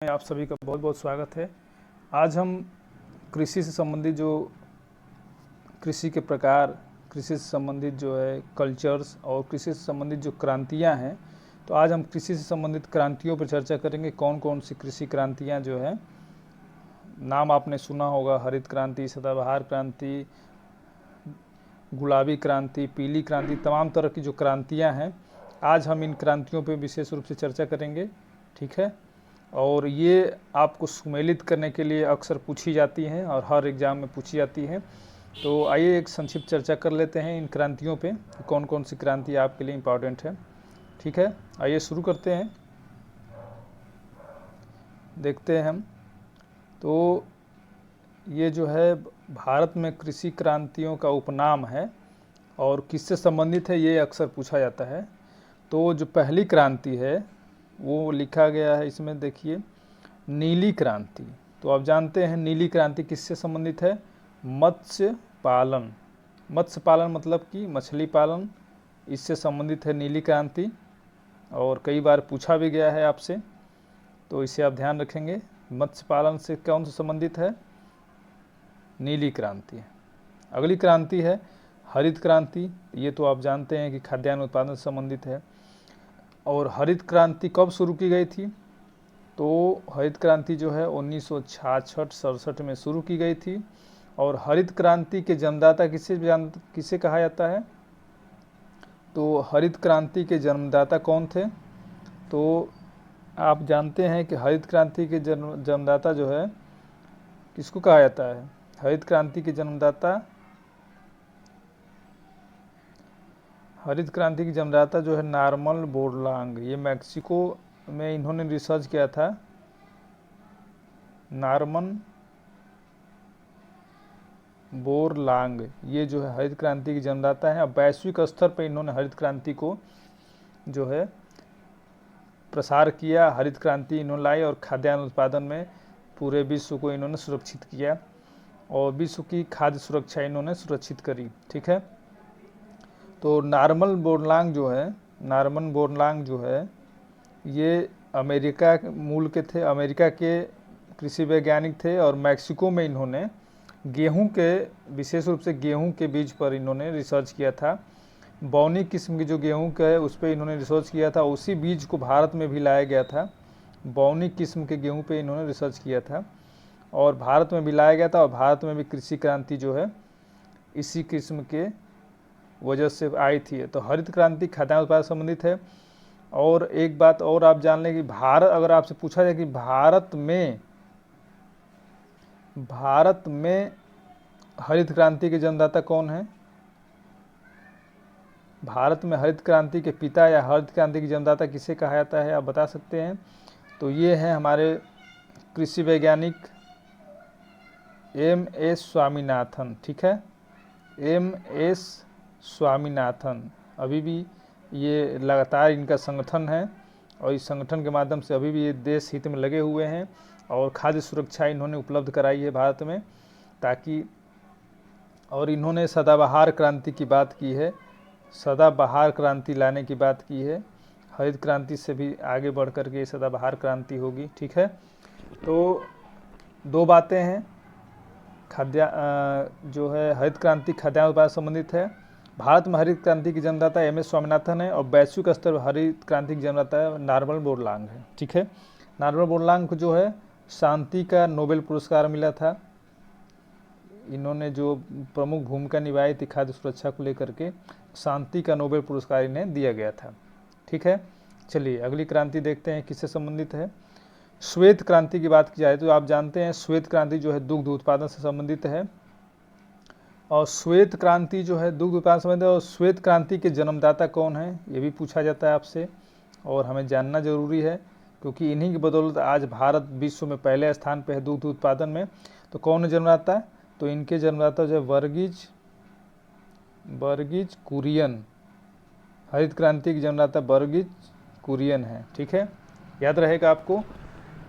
में आप सभी का बहुत बहुत स्वागत है। आज हम कृषि से संबंधित जो कृषि के प्रकार, कृषि से संबंधित जो है कल्चर्स और कृषि से संबंधित जो क्रांतियां हैं, तो आज हम कृषि से संबंधित क्रांतियों पर चर्चा करेंगे। कौन कौन सी कृषि क्रांतियां जो है, नाम आपने सुना होगा, हरित क्रांति, सदाबहार क्रांति, गुलाबी क्रांति, पीली क्रांति, तमाम तरह की जो क्रांतियाँ हैं, आज हम इन क्रांतियों पर विशेष रूप से चर्चा करेंगे। ठीक है, और ये आपको सुमेलित करने के लिए अक्सर पूछी जाती हैं और हर एग्ज़ाम में पूछी जाती है। तो आइए एक संक्षिप्त चर्चा कर लेते हैं इन क्रांतियों पे, कौन कौन सी क्रांति आपके लिए इम्पोर्टेंट है। ठीक है, आइए शुरू करते हैं, देखते हैं हम। तो ये जो है भारत में कृषि क्रांतियों का उपनाम है और किससे संबंधित है ये अक्सर पूछा जाता है। तो जो पहली क्रांति है वो लिखा गया है इसमें, देखिए, नीली क्रांति। तो आप जानते हैं नीली क्रांति किससे संबंधित है? मत्स्य पालन। मत्स्य पालन मतलब कि मछली पालन, इससे संबंधित है नीली क्रांति, और कई बार पूछा भी गया है आपसे, तो इसे आप ध्यान रखेंगे। मत्स्य पालन से कौन से संबंधित है? नीली क्रांति। अगली क्रांति है हरित क्रांति। ये तो आप जानते हैं कि खाद्यान्न उत्पादन से संबंधित है। और हरित क्रांति कब शुरू की गई थी? तो हरित क्रांति जो है 1966-67 में शुरू की गई थी। और हरित क्रांति के जन्मदाता किसे कहा जाता है? तो हरित क्रांति के जन्मदाता कौन थे? तो आप जानते हैं कि हरित क्रांति के जन्मदाता जो है किसको कहा जाता है? हरित क्रांति के जन्मदाता जो है नॉर्मन बोरलांग। ये मैक्सिको में इन्होंने रिसर्च किया था। नॉर्मन बोरलांग ये जो है हरित क्रांति के जन्मदाता हैं। अब वैश्विक स्तर पर इन्होंने हरित क्रांति को जो है प्रसार किया। हरित क्रांति इन्होंने लाई और खाद्यान्न उत्पादन में पूरे विश्व को इन्होंने सुरक्षित किया और विश्व की खाद्य सुरक्षा इन्होंने सुरक्षित करी। ठीक है, तो नॉर्मन बोरलांग जो है ये अमेरिका मूल के थे, अमेरिका के कृषि वैज्ञानिक थे। और मैक्सिको में इन्होंने गेहूं के, विशेष रूप से गेहूं के बीज पर इन्होंने रिसर्च किया था। बौनी किस्म की जो गेहूं का है उस पर इन्होंने रिसर्च किया था। उसी बीज को भारत में भी लाया गया था। बौनी किस्म के गेहूं पे इन्होंने रिसर्च किया था और भारत में भी लाया गया था। और भारत में भी कृषि क्रांति जो है इसी किस्म के वजह से आई थी। तो हरित क्रांति खाद्यान्न उत्पादन से संबंधित है। और एक बात और आप जान लें कि भारत, अगर आपसे पूछा जाए कि भारत में हरित क्रांति के जन्मदाता कौन है? भारत में हरित क्रांति के पिता या हरित क्रांति के जन्मदाता किसे कहा जाता है, आप बता सकते हैं? तो ये हैं हमारे कृषि वैज्ञानिक M.S. स्वामीनाथन। ठीक है, M.S. स्वामीनाथन। अभी भी ये लगातार इनका संगठन है और इस संगठन के माध्यम से अभी भी ये देश हित में लगे हुए हैं और खाद्य सुरक्षा इन्होंने उपलब्ध कराई है भारत में, ताकि, और इन्होंने सदाबहार क्रांति की बात की है, सदाबहार क्रांति लाने की बात की है। हरित क्रांति से भी आगे बढ़ कर के सदाबहार क्रांति होगी। ठीक है, तो दो बातें हैं। जो है हरित क्रांति खाद्यान्न उत्पादन संबंधित है। भारत में हरित क्रांति की जन्मदाता M.S. स्वामीनाथन है और वैश्विक स्तर पर हरित क्रांति की जन्मदाता है नॉर्मन बोरलांग है। ठीक है, नॉर्मन बोरलांग को जो है शांति का नोबेल पुरस्कार मिला था। इन्होंने जो प्रमुख भूमिका निभाई थी खाद्य सुरक्षा को लेकर के, शांति का नोबेल पुरस्कार इन्हें दिया गया था। ठीक है, चलिए अगली क्रांति देखते हैं किससे संबंधित है। श्वेत क्रांति की बात की जाए तो आप जानते हैं श्वेत क्रांति जो है दुग्ध उत्पादन से संबंधित है। और श्वेत क्रांति जो है दुग्ध उत्पादन से संबंधित है। और श्वेत क्रांति के जन्मदाता कौन है ये भी पूछा जाता है आपसे, और हमें जानना जरूरी है क्योंकि इन्हीं की बदौलत आज भारत विश्व में पहले स्थान पर है दुग्ध उत्पादन में। तो कौन है जन्मदाता? तो इनके जन्मदाता जो है वर्गीज कुरियन। हरित क्रांति की जन्मदाता वर्गीज कुरियन है। ठीक है, याद रहेगा आपको,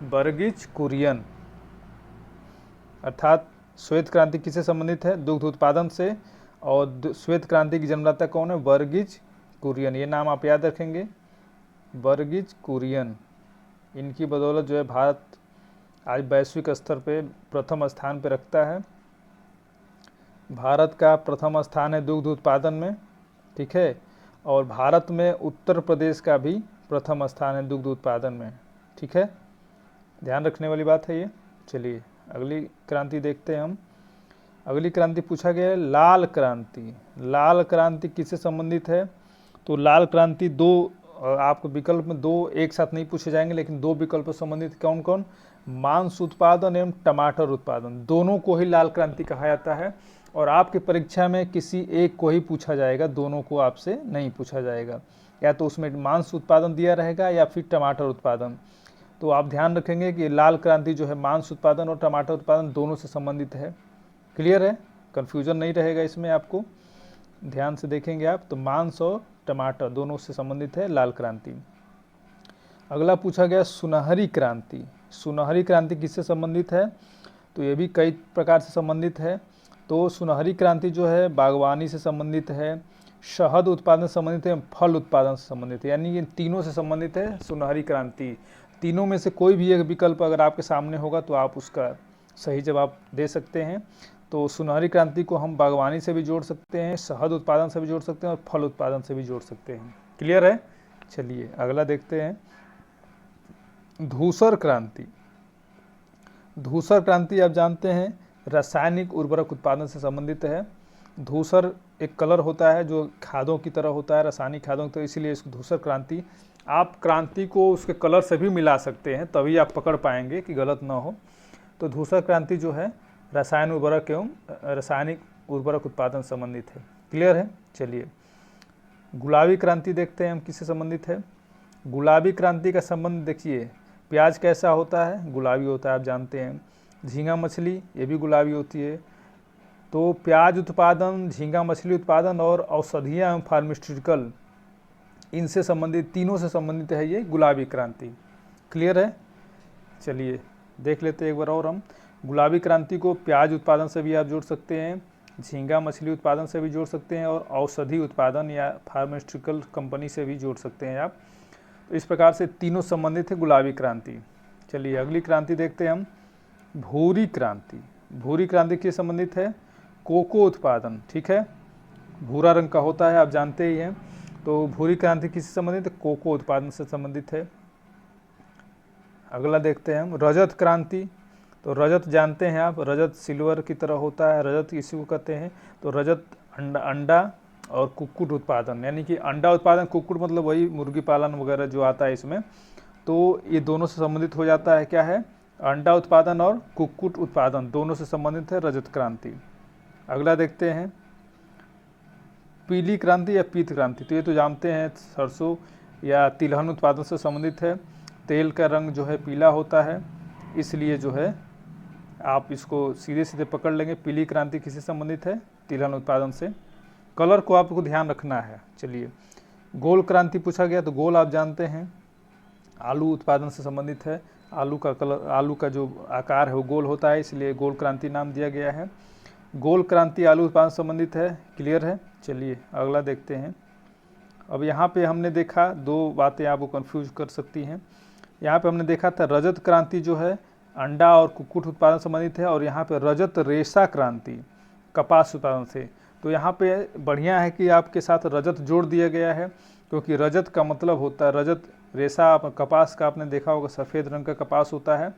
वर्गीज कुरियन। अर्थात श्वेत क्रांति किससे संबंधित है? दुग्ध उत्पादन से। और श्वेत क्रांति की जन्मदाता कौन है? वर्गीज कुरियन। ये नाम आप याद रखेंगे, वर्गीज कुरियन। इनकी बदौलत जो है भारत आज वैश्विक स्तर पे प्रथम स्थान पे रखता है। भारत का प्रथम स्थान है दुग्ध उत्पादन में, ठीक है, और भारत में उत्तर प्रदेश का भी प्रथम स्थान है दुग्ध उत्पादन में, ठीक है, ध्यान रखने वाली बात है ये। चलिए अगली क्रांति देखते हैं हम। अगली क्रांति पूछा गया है लाल क्रांति। लाल क्रांति किससे संबंधित है? तो लाल क्रांति दो आपको विकल्प में दो एक साथ नहीं पूछे जाएंगे, लेकिन दो विकल्प से संबंधित कौन कौन? मांस उत्पादन एवं टमाटर उत्पादन, दोनों को ही लाल क्रांति कहा जाता है। और आपकी परीक्षा में किसी एक को ही पूछा जाएगा, दोनों को आपसे नहीं पूछा जाएगा, या तो उसमें मांस उत्पादन दिया रहेगा या फिर टमाटर उत्पादन। तो आप ध्यान रखेंगे कि लाल क्रांति जो है मांस उत्पादन और टमाटर उत्पादन दोनों से संबंधित है। क्लियर है? कन्फ्यूजन नहीं रहेगा इसमें, आपको ध्यान से देखेंगे आप तो मांस और टमाटर दोनों से संबंधित है लाल क्रांति। अगला पूछा गया सुनहरी क्रांति। सुनहरी क्रांति किससे संबंधित है? तो ये भी कई प्रकार से संबंधित है। तो सुनहरी क्रांति जो है बागवानी से संबंधित है, शहद उत्पादन से संबंधित है, फल उत्पादन से संबंधित है, यानी ये तीनों से संबंधित है सुनहरी क्रांति। तीनों में से कोई भी एक विकल्प अगर आपके सामने होगा तो आप उसका सही जवाब दे सकते हैं। तो सुनहरी क्रांति को हम बागवानी से भी जोड़ सकते हैं, शहद उत्पादन से भी जोड़ सकते हैं और फल उत्पादन से भी जोड़ सकते हैं। क्लियर है? चलिए अगला देखते हैं धूसर क्रांति। धूसर क्रांति आप जानते हैं रासायनिक उर्वरक उत्पादन से संबंधित है। धूसर एक कलर होता है जो खादों की तरह होता है, रासायनिक खादों, तो इसीलिए इसको धूसर क्रांति। आप क्रांति को उसके कलर से भी मिला सकते हैं, तभी आप पकड़ पाएंगे कि गलत ना हो। तो धूसर क्रांति जो है रसायन उर्वरक एवं रासायनिक उर्वरक उत्पादन संबंधित है। क्लियर है? चलिए गुलाबी क्रांति देखते हैं हम किससे संबंधित है। गुलाबी क्रांति का संबंध देखिए, प्याज कैसा होता है? गुलाबी होता है, आप जानते हैं। झींगा मछली ये भी गुलाबी होती है। तो प्याज उत्पादन, झींगा मछली उत्पादन और औषधियाँ एवं फार्मास्यूटिकल, इनसे संबंधित, तीनों से संबंधित है ये गुलाबी क्रांति। क्लियर है? चलिए देख लेते हैं एक बार और हम। गुलाबी क्रांति को प्याज उत्पादन से भी आप जोड़ सकते हैं, झींगा मछली उत्पादन से भी जोड़ सकते हैं और औषधि उत्पादन या फार्मास्यूटिकल कंपनी से भी जोड़ सकते हैं आप। तो इस प्रकार से तीनों संबंधित है गुलाबी क्रांति। चलिए अगली क्रांति देखते हैं हम भूरी क्रांति। भूरी क्रांति किससे संबंधित है? कोको उत्पादन, ठीक है, भूरा रंग का होता है, आप जानते ही हैं। तो भूरी क्रांति किससे संबंधित है? कोको उत्पादन से संबंधित है। अगला देखते हैं हम रजत क्रांति। तो रजत जानते हैं आप, रजत सिल्वर की तरह होता है, रजत इसी को कहते हैं। तो रजत अंडा और कुक्कुट उत्पादन, यानी कि अंडा उत्पादन, कुक्कुट मतलब वही मुर्गी पालन वगैरह जो आता है इसमें, तो ये दोनों से संबंधित हो जाता है। क्या है? अंडा उत्पादन और कुक्कुट उत्पादन दोनों से संबंधित है रजत क्रांति। अगला देखते हैं पीली क्रांति या पीत क्रांति। तो ये तो जानते हैं सरसों या तिलहन उत्पादन से संबंधित है। तेल का रंग जो है पीला होता है, इसलिए जो है आप इसको सीधे सीधे पकड़ लेंगे। पीली क्रांति किससे संबंधित है? तिलहन उत्पादन से। कलर को आपको ध्यान रखना है। चलिए गोल क्रांति पूछा गया, तो गोल आप जानते हैं आलू उत्पादन से संबंधित है। आलू का कलर, आलू का जो आकार है वो गोल होता है, इसलिए गोल क्रांति नाम दिया गया है। गोल क्रांति आलू उत्पादन से संबंधित है। क्लियर है? चलिए अगला देखते हैं। अब यहाँ पे हमने देखा दो बातें आपको कंफ्यूज कर सकती हैं। यहाँ पे हमने देखा था रजत क्रांति जो है अंडा और कुक्कुट उत्पादन संबंधित है, और यहाँ पे रजत रेशा क्रांति कपास उत्पादन से। तो यहाँ पे बढ़िया है कि आपके साथ रजत जोड़ दिया गया है, क्योंकि रजत का मतलब होता है रजत रेशा। कपास का आपने देखा होगा सफ़ेद रंग का कपास होता है,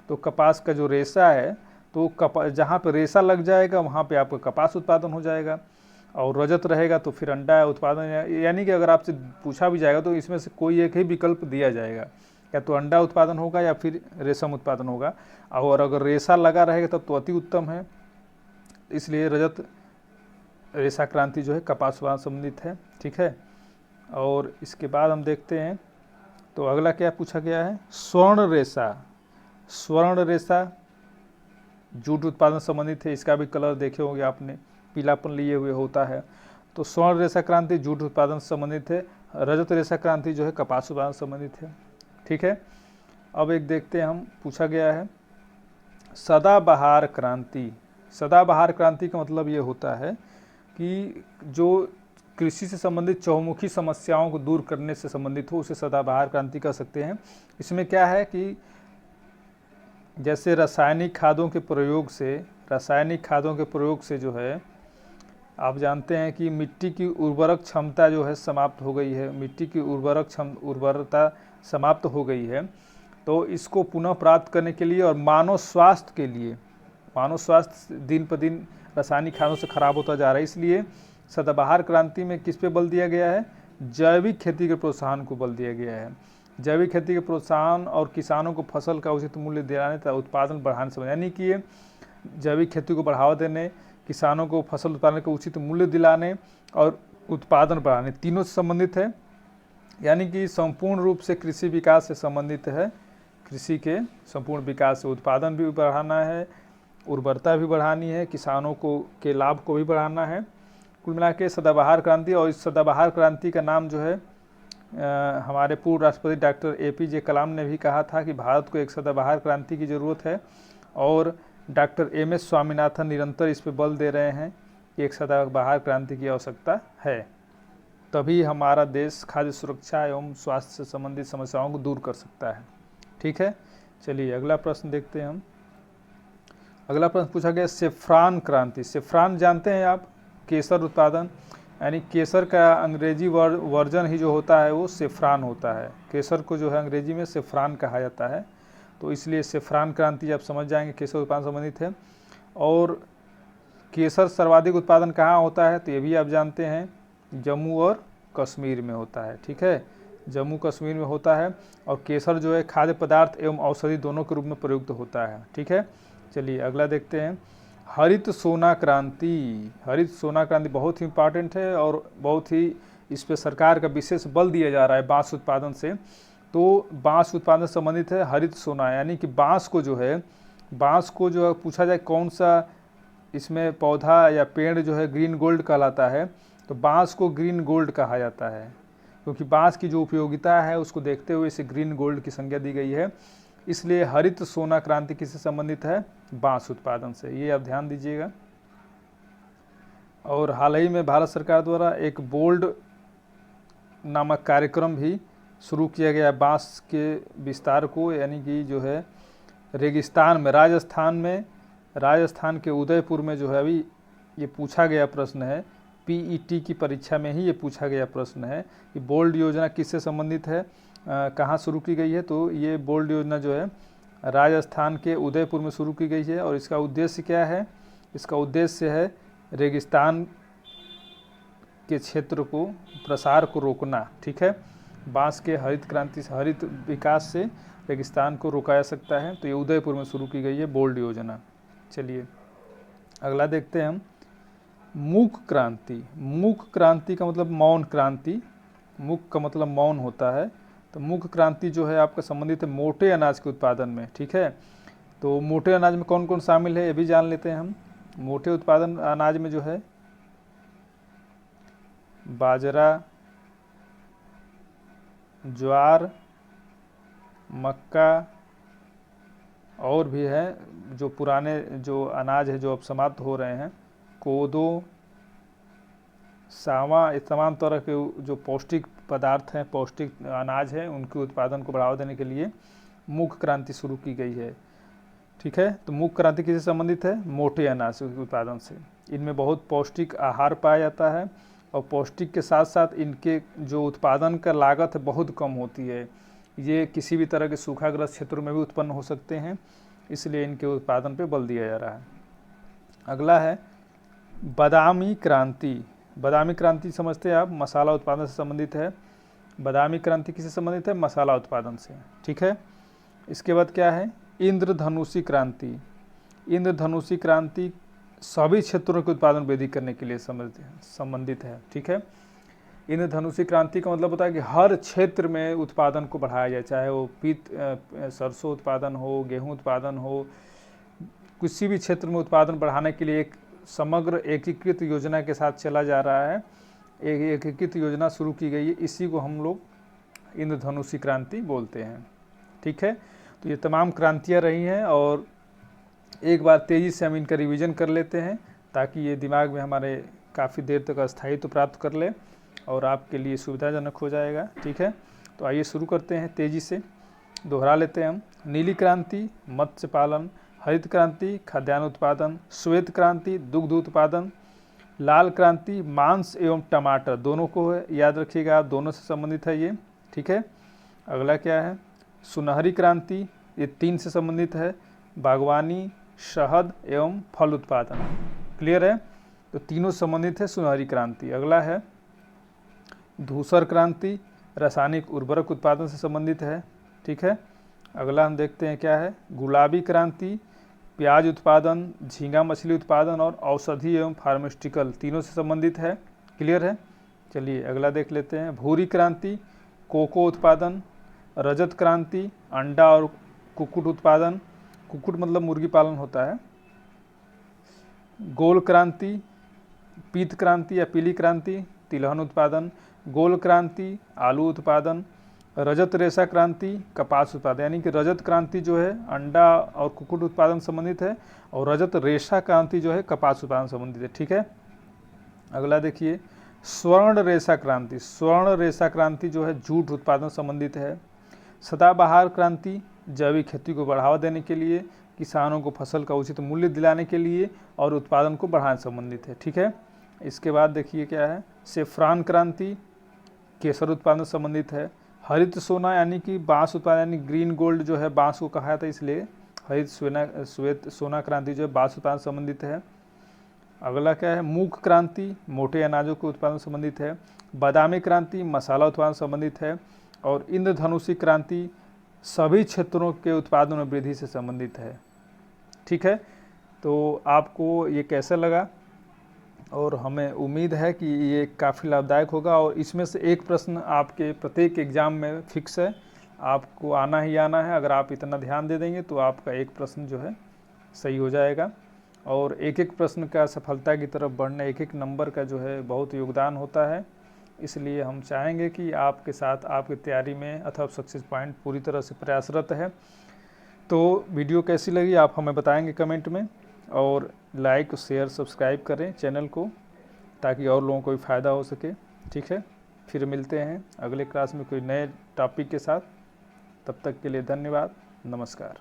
तो कपास का जो रेशा है, तो जहाँ पे रेशा लग जाएगा वहाँ पे आपका कपास उत्पादन हो जाएगा, और रजत रहेगा तो फिर अंडा उत्पादन। यानी कि अगर आपसे पूछा भी जाएगा तो इसमें से कोई एक ही विकल्प दिया जाएगा, या तो अंडा उत्पादन होगा या फिर रेशम उत्पादन होगा। और अगर रेशा लगा रहेगा तब तो अति उत्तम है, इसलिए रजत रेशा क्रांति जो है कपास उत्पादन संबंधित है। ठीक है, और इसके बाद हम देखते हैं तो अगला क्या पूछा गया है, स्वर्ण रेशा। स्वर्ण रेशा जूट उत्पादन संबंधित है, इसका भी कलर देखे होंगे आपने, पीलापन लिए हुए होता है। तो स्वर्ण रेशा क्रांति जूट उत्पादन से संबंधित है। रजत रेशा क्रांति जो है कपास उत्पादन संबंधित है। ठीक है, अब एक देखते हैं हम, पूछा गया है सदाबहार क्रांति। सदाबहार क्रांति का मतलब ये होता है कि जो कृषि से संबंधित चहुमुखी समस्याओं को दूर करने से संबंधित हो उसे सदाबहार क्रांति कह सकते हैं। इसमें क्या है कि जैसे रासायनिक खादों के प्रयोग से जो है आप जानते हैं कि मिट्टी की उर्वरक क्षमता जो है समाप्त हो गई है, मिट्टी की उर्वरता समाप्त हो गई है। तो इसको पुनः प्राप्त करने के लिए और मानव स्वास्थ्य दिन पर दिन रासायनिक खादों से खराब होता जा रहा है, इसलिए सदाबहार क्रांति में किस पे बल दिया गया है? जैविक खेती के प्रोत्साहन को बल दिया गया है। जैविक खेती के प्रोत्साहन और किसानों को फसल का उचित मूल्य दिलाने तथा उत्पादन बढ़ाने से, यानी कि ये जैविक खेती को बढ़ावा देने, किसानों को फसल उत्पादन का उचित मूल्य दिलाने और उत्पादन बढ़ाने, तीनों से संबंधित है। यानी कि संपूर्ण रूप से कृषि विकास से संबंधित है। कृषि के संपूर्ण विकास से उत्पादन भी बढ़ाना है, उर्वरता भी बढ़ानी है, किसानों को के लाभ को भी बढ़ाना है। कुल मिला के सदाबहार क्रांति, और इस सदाबहार क्रांति का नाम जो है हमारे पूर्व राष्ट्रपति डॉक्टर APJ कलाम ने भी कहा था कि भारत को एक सदाबहार क्रांति की ज़रूरत है, और डॉक्टर MS स्वामीनाथन निरंतर इस पर बल दे रहे हैं कि एक सदाबहार क्रांति की आवश्यकता है, तभी हमारा देश खाद्य सुरक्षा एवं स्वास्थ्य से संबंधित समस्याओं को दूर कर सकता है। ठीक है, चलिए अगला प्रश्न देखते हैं हम। अगला प्रश्न पूछा गया सेफ्रान क्रांति। सेफ्रान जानते हैं आप? केसर उत्पादन, यानी केसर का अंग्रेजी वर्जन ही जो होता है वो सेफ्रान होता है। केसर को जो है अंग्रेजी में सेफ्रान कहा जाता है, तो इसलिए सेफ्रान क्रांति आप समझ जाएंगे केसर उत्पादन संबंधित है। और केसर सर्वाधिक उत्पादन कहाँ होता है? तो ये भी आप जानते हैं, जम्मू और कश्मीर में होता है। ठीक है, जम्मू कश्मीर में होता है, और केसर जो है खाद्य पदार्थ एवं औषधि दोनों के रूप में प्रयुक्त होता है। ठीक है, चलिए अगला देखते हैं, हरित सोना क्रांति। हरित सोना क्रांति बहुत ही इम्पॉर्टेंट है और बहुत ही इस पर सरकार का विशेष बल दिया जा रहा है बांस उत्पादन से। तो बांस उत्पादन से संबंधित है हरित सोना, यानी कि बांस को जो है पूछा जाए कौन सा इसमें पौधा या पेड़ जो है ग्रीन गोल्ड कहलाता है, तो बांस को ग्रीन गोल्ड कहा जाता है, क्योंकि बांस की जो उपयोगिता है उसको देखते हुए इसे ग्रीन गोल्ड की संज्ञा दी गई है। इसलिए हरित सोना क्रांति किससे संबंधित है? बांस उत्पादन से, ये आप ध्यान दीजिएगा। और हाल ही में भारत सरकार द्वारा एक बोल्ड नामक कार्यक्रम भी शुरू किया गया बांस के विस्तार को, यानी कि जो है रेगिस्तान में, राजस्थान के उदयपुर में जो है, अभी ये पूछा गया प्रश्न है, PET की परीक्षा में ही ये पूछा गया प्रश्न है कि बोल्ड योजना किससे संबंधित है, कहाँ शुरू की गई है? तो ये बोल्ड योजना जो है राजस्थान के उदयपुर में शुरू की गई है, और इसका उद्देश्य क्या है? इसका उद्देश्य है रेगिस्तान के क्षेत्र को प्रसार को रोकना। ठीक है, बांस के हरित क्रांति से, हरित विकास से रेगिस्तान को रोका जा सकता है, तो ये उदयपुर में शुरू की गई है बोल्ड योजना। चलिए अगला देखते हैं हम, मूक क्रांति। मूक क्रांति का मतलब मौन क्रांति, मूक का मतलब मौन होता है, तो मूक क्रांति जो है आपका संबंधित है मोटे अनाज के उत्पादन में। ठीक है, तो मोटे अनाज में कौन कौन शामिल है ये भी जान लेते हैं हम। मोटे उत्पादन अनाज में जो है बाजरा, ज्वार, मक्का, और भी है जो पुराने जो अनाज है जो अब समाप्त हो रहे हैं, कोदो, सावा, इस तमाम तरह के जो पौष्टिक पदार्थ हैं, पौष्टिक अनाज है, उनके उत्पादन को बढ़ावा देने के लिए मूक क्रांति शुरू की गई है। ठीक है, तो मूक क्रांति किससे संबंधित है? मोटे अनाज के उत्पादन से। इनमें बहुत पौष्टिक आहार पाया जाता है, और पौष्टिक के साथ साथ इनके जो उत्पादन का लागत है बहुत कम होती है। ये किसी भी तरह के सूखाग्रस्त क्षेत्रों में भी उत्पन्न हो सकते हैं, इसलिए इनके उत्पादन पे बल दिया जा रहा है। अगला है बादामी क्रांति। बादामी क्रांति समझते हैं आप? मसाला उत्पादन से संबंधित है। बादामी क्रांति किससे संबंधित है? मसाला उत्पादन से। ठीक है, इसके बाद क्या है? इंद्रधनुषी क्रांति। इंद्रधनुषी क्रांति सभी क्षेत्रों के उत्पादन वृद्धि करने के लिए संबंधित है। ठीक है, इंद्रधनुषी क्रांति का मतलब होता है कि हर क्षेत्र में उत्पादन को बढ़ाया जाए, चाहे वो सरसों उत्पादन हो, गेहूं उत्पादन हो, किसी भी क्षेत्र में उत्पादन बढ़ाने के लिए एक समग्र एकीकृत योजना के साथ चला जा रहा है। एक एकीकृत योजना शुरू की गई है, इसी को हम लोग इंद्रधनुषी क्रांति बोलते हैं। ठीक है, तो ये तमाम क्रांतियाँ रही हैं, और एक बार तेज़ी से हम इनका रिवीजन कर लेते हैं ताकि ये दिमाग में हमारे काफ़ी देर तक स्थायित्व प्राप्त कर ले और आपके लिए सुविधाजनक हो जाएगा। ठीक है, तो आइए शुरू करते हैं, तेज़ी से दोहरा लेते हैं हम। नीली क्रांति मत्स्य पालन, हरित क्रांति खाद्यान्न उत्पादन, श्वेत क्रांति दुग्ध उत्पादन, लाल क्रांति मांस एवं टमाटर, दोनों को है, याद रखिएगा आप, दोनों से संबंधित है ये। ठीक है, अगला क्या है, सुनहरी क्रांति, ये 3 से संबंधित है, बागवानी, शहद एवं फल उत्पादन। क्लियर है, तो तीनों संबंधित है सुनहरी क्रांति। अगला है धूसर क्रांति, रासायनिक उर्वरक उत्पादन से संबंधित है। ठीक है, अगला हम देखते हैं क्या है, गुलाबी क्रांति प्याज उत्पादन, झींगा मछली उत्पादन और औषधि एवं फार्मास्यूटिकल, तीनों से संबंधित है। क्लियर है, चलिए अगला देख लेते हैं। भूरी क्रांति कोको उत्पादन, रजत क्रांति अंडा और कुक्कुट उत्पादन, कुक्कुट मतलब मुर्गी पालन होता है। गोल क्रांति पीत क्रांति या पीली क्रांति तिलहन उत्पादन, गोल क्रांति आलू उत्पादन, रजत रेशा क्रांति कपास उत्पादन, यानी कि रजत क्रांति जो है अंडा और कुक्कुट उत्पादन संबंधित है और रजत रेशा क्रांति जो है कपास उत्पादन संबंधित है। ठीक है, अगला देखिए स्वर्ण रेशा क्रांति, स्वर्ण रेशा क्रांति जो है जूट उत्पादन संबंधित है। सदाबहार क्रांति जैविक खेती को बढ़ावा देने के लिए, किसानों को फसल का उचित मूल्य दिलाने के लिए और उत्पादन को बढ़ाने संबंधित है। ठीक है, इसके बाद देखिए क्या है, सेफ्रान क्रांति केसर उत्पादन संबंधित है। हरित सोना यानी कि बांस उत्पादन, यानी ग्रीन गोल्ड जो है बांस को कहा था, इसलिए हरित श्वेत सोना क्रांति जो है बांस उत्पादन संबंधित है। अगला क्या है, मूंग क्रांति मोटे अनाजों के उत्पादन संबंधित है। बादामी क्रांति मसाला उत्पादन संबंधित है और इंद्रधनुषी क्रांति सभी क्षेत्रों के उत्पादन में वृद्धि से संबंधित है। ठीक है, तो आपको ये कैसा लगा, और हमें उम्मीद है कि ये काफ़ी लाभदायक होगा और इसमें से एक प्रश्न आपके प्रत्येक एग्ज़ाम में फिक्स है, आपको आना ही आना है। अगर आप इतना ध्यान दे देंगे तो आपका एक प्रश्न जो है सही हो जाएगा और एक एक प्रश्न का सफलता की तरफ बढ़ने, एक एक नंबर का जो है बहुत योगदान होता है। इसलिए हम चाहेंगे कि आपके साथ आपकी तैयारी में अथवा सक्सेस पॉइंट पूरी तरह से प्रयासरत है। तो वीडियो कैसी लगी आप हमें बताएंगे कमेंट में, और लाइक शेयर सब्सक्राइब करें चैनल को ताकि और लोगों को भी फ़ायदा हो सके। ठीक है, फिर मिलते हैं अगले क्लास में कोई नए टॉपिक के साथ। तब तक के लिए धन्यवाद, नमस्कार।